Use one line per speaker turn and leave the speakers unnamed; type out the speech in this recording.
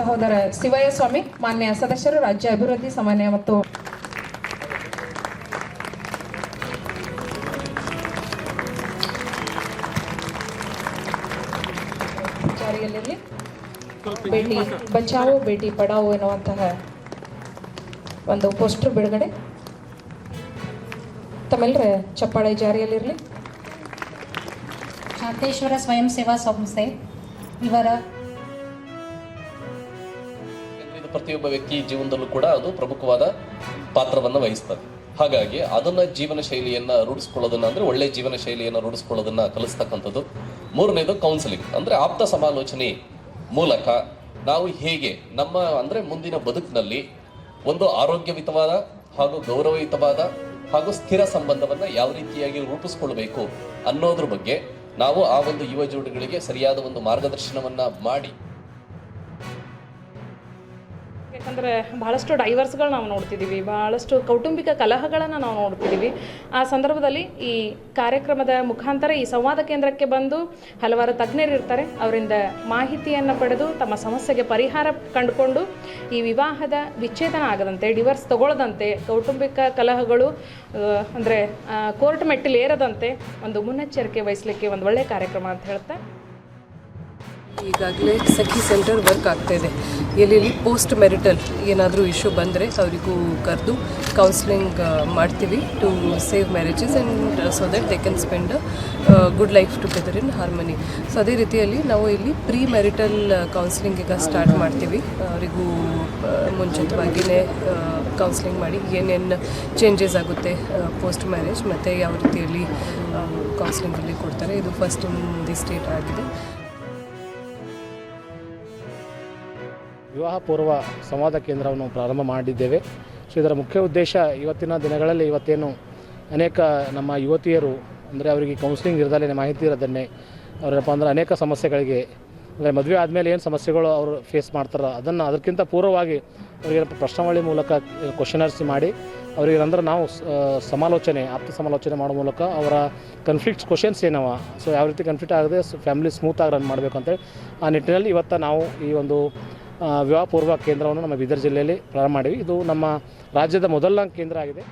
ಸಹೋದರ ಶಿವಯ್ಯ ಸ್ವಾಮಿ, ಮಾನ್ಯ ಸದಸ್ಯರು, ರಾಜ್ಯ ಅಭಿವೃದ್ಧಿ ಸಮನ್ವಯ ಮತ್ತು ಜಾರಿಯಲ್ಲಿರಲಿ. ಬೇಟಿ ಬಚಾವೋ ಬೇಟಿ ಪಡಾವೋ ಎನ್ನುವಂತಹ ಒಂದು ಪೋಸ್ಟರ್ ಬಿಡುಗಡೆ. ತಮ್ಮೆಲ್ಲರ ಚಪ್ಪಾಳೆ ಜಾರಿಯಲ್ಲಿರಲಿ.
ಶಾಂತೇಶ್ವರ ಸ್ವಯಂ ಸೇವಾ ಸಂಸ್ಥೆ ಇವರ
ಪ್ರತಿಯೊಬ್ಬ ವ್ಯಕ್ತಿ ಜೀವನದಲ್ಲೂ ಕೂಡ ಅದು ಪ್ರಮುಖವಾದ ಪಾತ್ರವನ್ನು ವಹಿಸ್ತದೆ. ಹಾಗಾಗಿ ಅದನ್ನ ಜೀವನ ಶೈಲಿಯನ್ನ ರೂಢಿಸ್ಕೊಳ್ಳೋದನ್ನ ಅಂದ್ರೆ ಒಳ್ಳೆ ಜೀವನ ಶೈಲಿಯನ್ನ ರೂಢಿಸ್ಕೊಳ್ಳೋದನ್ನ ಕಲಿಸ್ತಕ್ಕಂಥದ್ದು. ಮೂರನೇದು ಕೌನ್ಸಿಲಿಂಗ್, ಅಂದ್ರೆ ಆಪ್ತ ಸಮಾಲೋಚನೆ ಮೂಲಕ ನಾವು ಹೇಗೆ ನಮ್ಮ ಅಂದ್ರೆ ಮುಂದಿನ ಬದುಕಿನಲ್ಲಿ ಒಂದು ಆರೋಗ್ಯಯುತವಾದ ಹಾಗೂ ಗೌರವಯುತವಾದ ಹಾಗೂ ಸ್ಥಿರ ಸಂಬಂಧವನ್ನ ಯಾವ ರೀತಿಯಾಗಿ ರೂಪಿಸ್ಕೊಳ್ಬೇಕು ಅನ್ನೋದ್ರ ಬಗ್ಗೆ ನಾವು ಆ ಒಂದು ಯುವ ಜೋಡಿಗಳಿಗೆ ಸರಿಯಾದ ಒಂದು ಮಾರ್ಗದರ್ಶನವನ್ನ ಮಾಡಿ.
ಯಾಕಂದರೆ ಭಾಳಷ್ಟು ಡೈವರ್ಸ್ಗಳು ನಾವು ನೋಡ್ತಿದ್ದೀವಿ, ಭಾಳಷ್ಟು ಕೌಟುಂಬಿಕ ಕಲಹಗಳನ್ನು ನಾವು ನೋಡ್ತಿದ್ದೀವಿ. ಆ ಸಂದರ್ಭದಲ್ಲಿ ಈ ಕಾರ್ಯಕ್ರಮದ ಮುಖಾಂತರ ಈ ಸಂವಾದ ಕೇಂದ್ರಕ್ಕೆ ಬಂದು ಹಲವಾರು ತಜ್ಞರು ಇರ್ತಾರೆ, ಅವರಿಂದ ಮಾಹಿತಿಯನ್ನು ಪಡೆದು ತಮ್ಮ ಸಮಸ್ಯೆಗೆ ಪರಿಹಾರ ಕಂಡುಕೊಂಡು ಈ ವಿವಾಹದ ವಿಚ್ಛೇದನ ಆಗದಂತೆ, ಡಿವೋರ್ಸ್ ತಗೊಳ್ಳದಂತೆ, ಕೌಟುಂಬಿಕ ಕಲಹಗಳು ಅಂದರೆ ಕೋರ್ಟ್ ಮೆಟ್ಟಿಲೇರದಂತೆ ಒಂದು ಮುನ್ನೆಚ್ಚರಿಕೆ ವಹಿಸಲಿಕ್ಕೆ ಒಂದು ಒಳ್ಳೆಯ ಕಾರ್ಯಕ್ರಮ ಅಂತ ಹೇಳ್ತಾ
ಈಗಾಗಲೇ ಸಖಿ ಸೆಂಟರ್ ವರ್ಕ್ ಆಗ್ತಾಯಿದೆ. ಎಲ್ಲೆಲ್ಲಿ ಪೋಸ್ಟ್ ಮೆರಿಟಲ್ ಏನಾದರೂ ಇಶ್ಯೂ ಬಂದರೆ ಅವರಿಗೂ ಕರೆದು ಕೌನ್ಸಿಲಿಂಗ್ ಮಾಡ್ತೀವಿ to save marriages and so that they can spend good life together in harmony. So ಅದೇ ರೀತಿಯಲ್ಲಿ ನಾವು ಇಲ್ಲಿ ಪ್ರೀ ಮ್ಯಾರಿಟಲ್ ಕೌನ್ಸಿಲಿಂಗ್ ಈಗ ಸ್ಟಾರ್ಟ್ ಮಾಡ್ತೀವಿ. ಅವರಿಗೂ ಮುಂಚಿತವಾಗಿಯೇ ಕೌನ್ಸಿಲಿಂಗ್ ಮಾಡಿ ಏನೇನು ಚೇಂಜಸ್ ಆಗುತ್ತೆ ಪೋಸ್ಟ್ ಮ್ಯಾರೇಜ್ ಮತ್ತು ಯಾವ ರೀತಿಯಲ್ಲಿ ಕೌನ್ಸಿಲಿಂಗಲ್ಲಿ ಕೊಡ್ತಾರೆ. ಇದು ಫಸ್ಟ್ ಇನ್ ದಿ ಸ್ಟೇಟ್ ಆಗಿದೆ.
ವಿವಾಹ ಪೂರ್ವ ಸಂವಾದ ಕೇಂದ್ರವನ್ನು ಪ್ರಾರಂಭ ಮಾಡಿದ್ದೇವೆ. ಸೊ ಇದರ ಮುಖ್ಯ ಉದ್ದೇಶ ಇವತ್ತಿನ ದಿನಗಳಲ್ಲಿ ಇವತ್ತೇನು ಅನೇಕ ನಮ್ಮ ಯುವತಿಯರು ಅಂದರೆ ಅವರಿಗೆ ಕೌನ್ಸಿಲಿಂಗ್ ಇರದಲ್ಲೇ ಮಾಹಿತಿ ಇರೋದನ್ನೇ ಅವರಪ್ಪ ಅಂದ್ರೆ ಅನೇಕ ಸಮಸ್ಯೆಗಳಿಗೆ ಅಂದರೆ ಮದುವೆ ಆದಮೇಲೆ ಏನು ಸಮಸ್ಯೆಗಳು ಅವರು ಫೇಸ್ ಮಾಡ್ತಾರೋ ಅದನ್ನು ಅದಕ್ಕಿಂತ ಪೂರ್ವವಾಗಿ ಅವರಿಗೆ ಪ್ರಶ್ನಾವಳಿ ಮೂಲಕ ಕ್ವಶನರ್ಸ್ ಮಾಡಿ ಅವರಿಗೆ ಅಂದ್ರೆ ನಾವು ಸಮಾಲೋಚನೆ ಆಪ್ತ ಸಮಾಲೋಚನೆ ಮಾಡೋ ಮೂಲಕ ಅವರ ಕನ್ಫ್ಲಿಕ್ಟ್ಸ್ ಕ್ವಶನ್ಸ್ ಏನವ, ಸೊ ಯಾವ ರೀತಿ ಕನ್ಫ್ಲಿಕ್ಟ್ ಆಗದೆ ಫ್ಯಾಮಿಲಿ ಸ್ಮೂತಾಗಿ ರನ್ ಮಾಡಬೇಕು ಅಂತೇಳಿ ಆ ನಿಟ್ಟಿನಲ್ಲಿ ಇವತ್ತು ನಾವು ಈ ಒಂದು ವಿವಾಹ ಪೂರ್ವ ಕೇಂದ್ರವನ್ನು ನಮ್ಮ ಬೀದರ್ ಜಿಲ್ಲೆಯಲ್ಲಿ ಪ್ರಾರಂಭ ಮಾಡಿವಿ. ಇದು ನಮ್ಮ ರಾಜ್ಯದ ಮೊದಲ ಕೇಂದ್ರ ಆಗಿದೆ.